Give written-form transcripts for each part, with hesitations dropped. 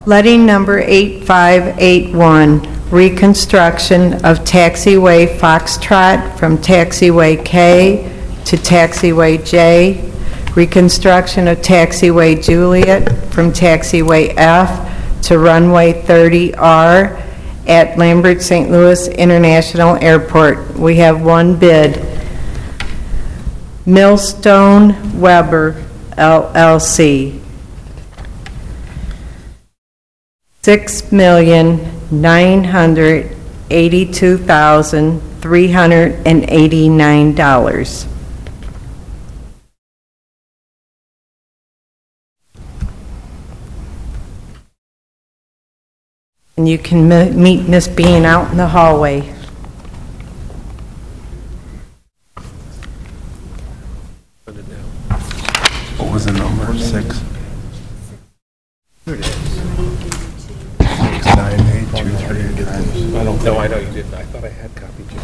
Letting number 8581, reconstruction of taxiway Foxtrot from taxiway K to taxiway J, reconstruction of taxiway Juliet from taxiway F to runway 30R at Lambert St. Louis International Airport. We have one bid. Millstone Weber, LLC. $6,982,389. And you can meet Miss Bean out in the hallway. What was the number? 6? Here it is. 69823. I don't know. I know you didn't. I thought I had copied you.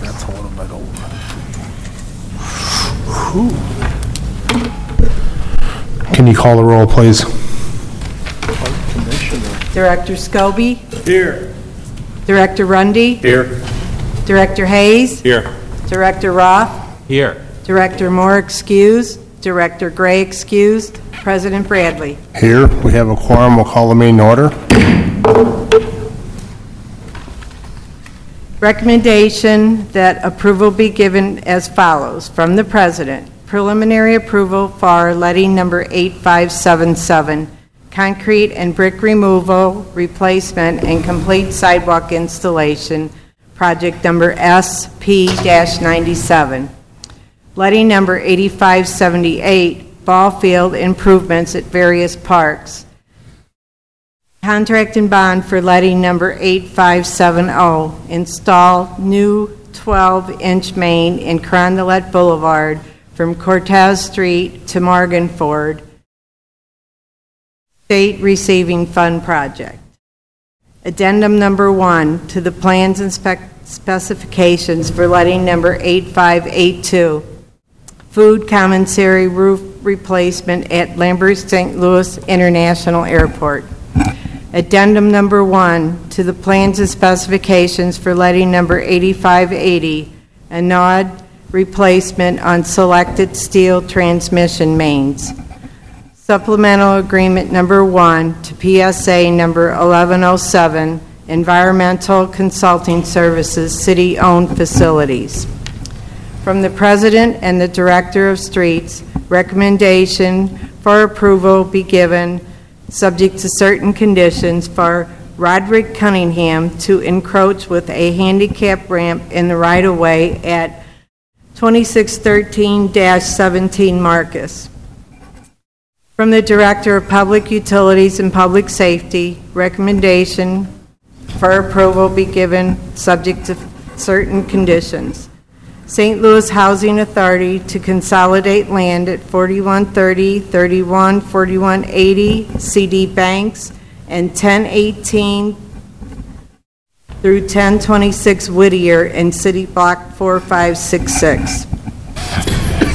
That's a little bit over. Can you call the roll, please? Director Scobie? Here. Director Rundy? Here. Director Hayes? Here. Director Roth? Here. Director Moore excused. Director Gray excused. President Bradley. Here. We have a quorum. We'll call the meeting to order. Recommendation that approval be given as follows. From the President, preliminary approval for letting number 8577, concrete and brick removal, replacement, and complete sidewalk installation, project number SP-97. Letting number 8578, ball field improvements at various parks. Contract and bond for letting number 8570, install new 12-inch main in Carondelet Boulevard from Cortez Street to Morgan Ford, State Receiving Fund project. Addendum number 1 to the plans and specifications for letting number 8582, food commissary roof replacement at Lambert St. Louis International Airport. Addendum number 1 to the plans and specifications for letting number 8580, a nod replacement on selected steel transmission mains. Supplemental agreement number 1 to PSA number 1107, environmental consulting services, city-owned facilities. From the President and the Director of Streets, recommendation for approval be given, subject to certain conditions, for Roderick Cunningham to encroach with a handicap ramp in the right-of-way at 2613-17 Marcus. From the Director of Public Utilities and Public Safety, recommendation for approval be given, subject to certain conditions. St. Louis Housing Authority to consolidate land at 4130, 31, 4180 CD Banks and 1018 through 1026 Whittier in City Block 4566.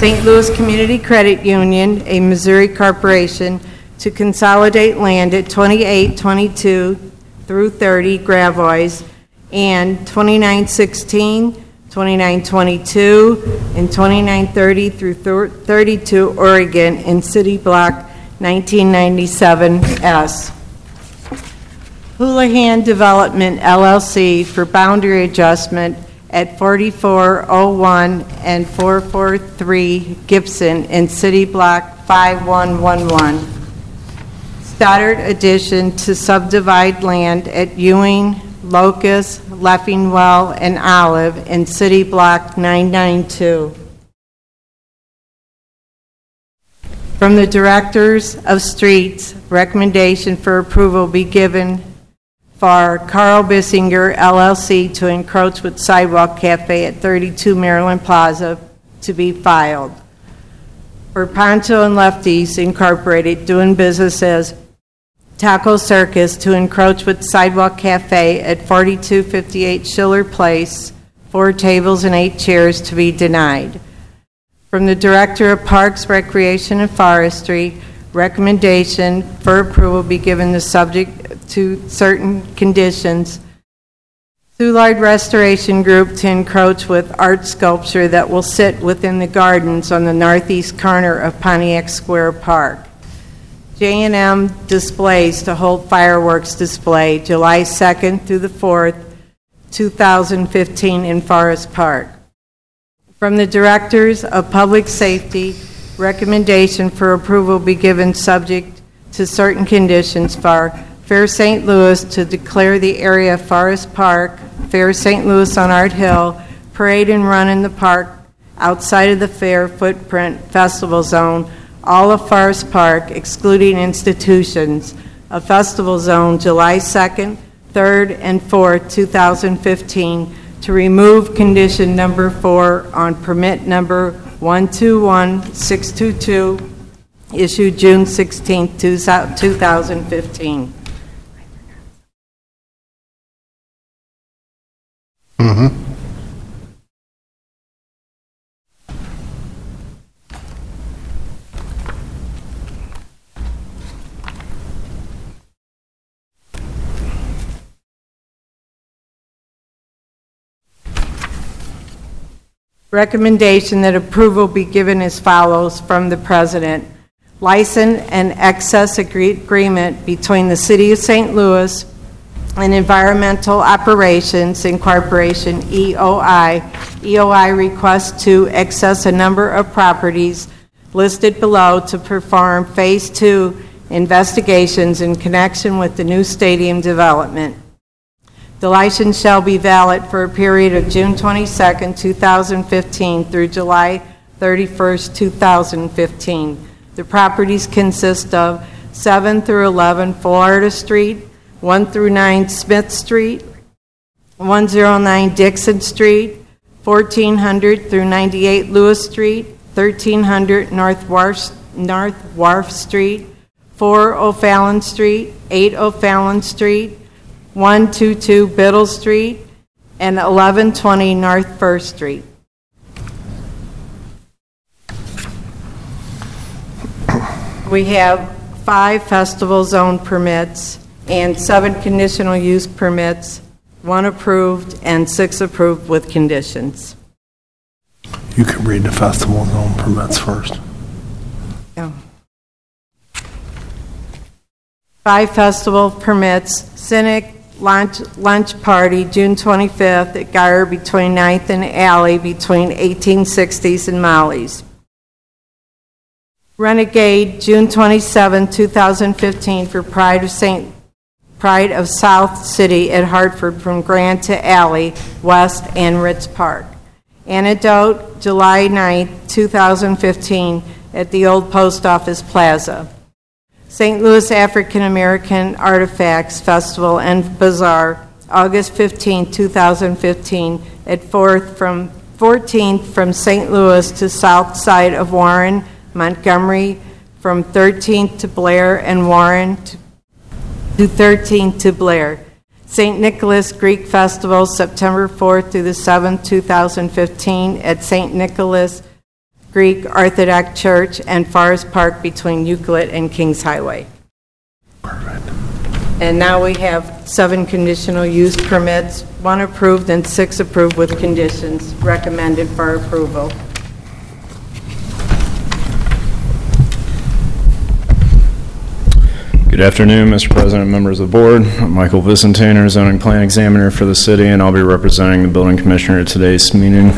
St. Louis Community Credit Union, a Missouri corporation, to consolidate land at 2822 through 30 Gravois and 2916, 2922, and 2930 through 32 Oregon in City Block 1997S. Houlihan Development, LLC, for boundary adjustment at 4401 and 443 Gibson in City Block 5111. Stoddard addition to subdivide land at Ewing, Locust, Leffingwell, and Olive in City Block 992. From the Directors of Streets, recommendation for approval be given for Carl Bissinger, LLC, to encroach with Sidewalk Cafe at 32 Maryland Plaza to be filed. For Poncho and Lefties Incorporated, doing business as Taco Circus, to encroach with Sidewalk Cafe at 4258 Schiller Place, 4 tables and 8 chairs to be denied. From the Director of Parks, Recreation, and Forestry, Recommendation for approval be given the subject to certain conditions. Soulard Restoration Group to encroach with art sculpture that will sit within the gardens on the northeast corner of Pontiac Square Park. J&M Displays to hold fireworks display July 2nd through the 4th, 2015 in Forest Park. From the Directors of Public Safety, recommendation for approval be given subject to certain conditions for Fair St. Louis to declare the area Forest Park, Fair St. Louis on Art Hill, parade and run in the park outside of the fair footprint festival zone, all of Forest Park, excluding institutions, a festival zone July 2nd, 3rd, and 4th, 2015, to remove condition number 4 on permit number 121622, issued June 16, 2015. Recommendation that approval be given as follows from the President. License and access agreement between the City of St. Louis and Environmental Operations Incorporation, EOI. EOI requests to access a number of properties listed below to perform Phase 2 investigations in connection with the new stadium development. The license shall be valid for a period of June 22, 2015 through July 31, 2015. The properties consist of 7 through 11 Florida Street, 1 through 9 Smith Street, 109 Dixon Street, 1400 through 98 Lewis Street, 1300 North Wharf Street, 4 O'Fallon Street, 8 O'Fallon Street, 122 Biddle Street, and 1120 North First Street. We have 5 festival zone permits and 7 conditional use permits, 1 approved and 6 approved with conditions. You can read the festival zone permits first. Yeah. 5 festival permits, Cynic Lunch Party, June 25th at Geyer between 9th and Alley between 1860s and Molly's. Renegade, June 27, 2015 for Pride of South City at Hartford from Grand to Alley, West, and Ritz Park. Antidote, July 9, 2015 at the Old Post Office Plaza. St. Louis African American Artifacts Festival and Bazaar, August 15, 2015 at 14th from St. Louis to south side of Warren, Montgomery, from 13th to Blair, and Warren to 13th to Blair. St. Nicholas Greek Festival, September 4th through the 7th, 2015 at St. Nicholas Greek Orthodox Church and Forest Park between Euclid and Kings Highway. Perfect. And now we have 7 conditional use permits, 1 approved and 6 approved with conditions recommended for approval. Good afternoon, Mr. President, members of the board. I'm Michael Vicentainer, zoning plan examiner for the city, and I'll be representing the building commissioner at today's meeting.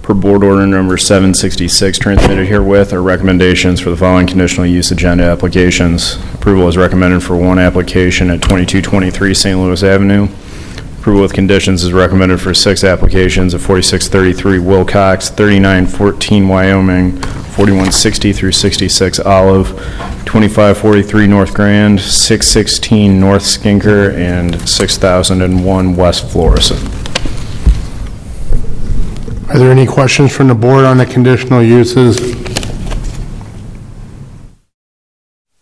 Per board order number 766, transmitted herewith are recommendations for the following conditional use agenda applications. Approval is recommended for 1 application at 2223 St. Louis Avenue. Approval with conditions is recommended for 6 applications at 4633 Wilcox, 3914 Wyoming, 4160 through 66 Olive, 2543 North Grand, 616 North Skinker, and 6001 West Florissant. Are there any questions from the board on the conditional uses?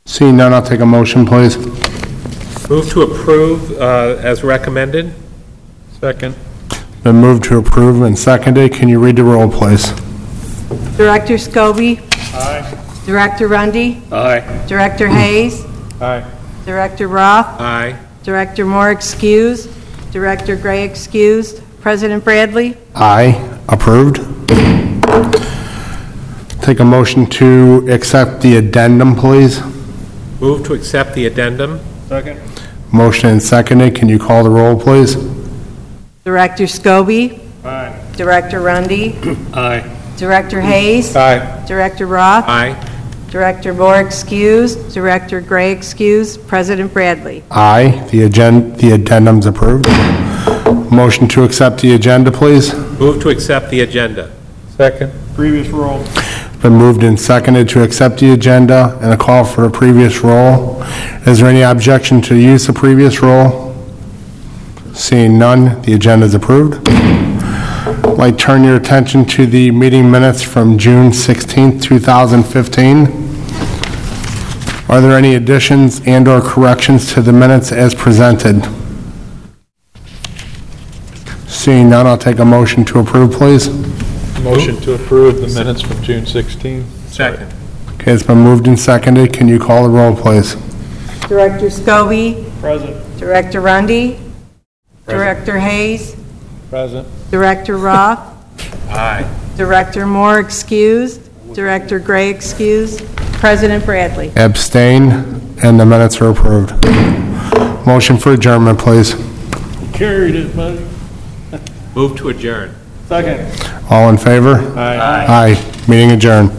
Seeing none, I'll take a motion, please. Move to approve as recommended. Second. Been moved to approve and seconded. Can you read the roll, please? Director Scobie? Aye. Director Rundy, Aye. Director Hayes, Aye. Director Roth, Aye. Director Moore excused, Director Gray excused, President Bradley, Aye. Approved. Take a motion to accept the addendum, please. Move to accept the addendum. Second. Motion and seconded. Can you call the roll, please? Director Scobie, Aye. Director Rundy, Aye. Director Hayes, Aye. Director Roth, Aye. Director Moore excused, Director Gray excused, President Bradley. Aye. The addendum's approved. Motion to accept the agenda, please. Move to accept the agenda. Second. Previous roll. Been moved and seconded to accept the agenda and a call for a previous roll. Is there any objection to the use of previous roll? Seeing none, the agenda is approved. I'd like to turn your attention to the meeting minutes from June 16th, 2015. Are there any additions and/or corrections to the minutes as presented? Seeing none, I'll take a motion to approve, please. Motion to approve the minutes from June 16. Second. Okay, it's been moved and seconded. Can you call the roll, please? Director Scobie, Present. Director Rundy, Director Hayes, Present. Director Roth, Aye. Director Moore excused, Director Gray excused, President Bradley. Abstain, and the minutes are approved. Motion for adjournment, please. Carried it, buddy. Move to adjourn. Second. All in favor? Aye. Aye. Meeting adjourned.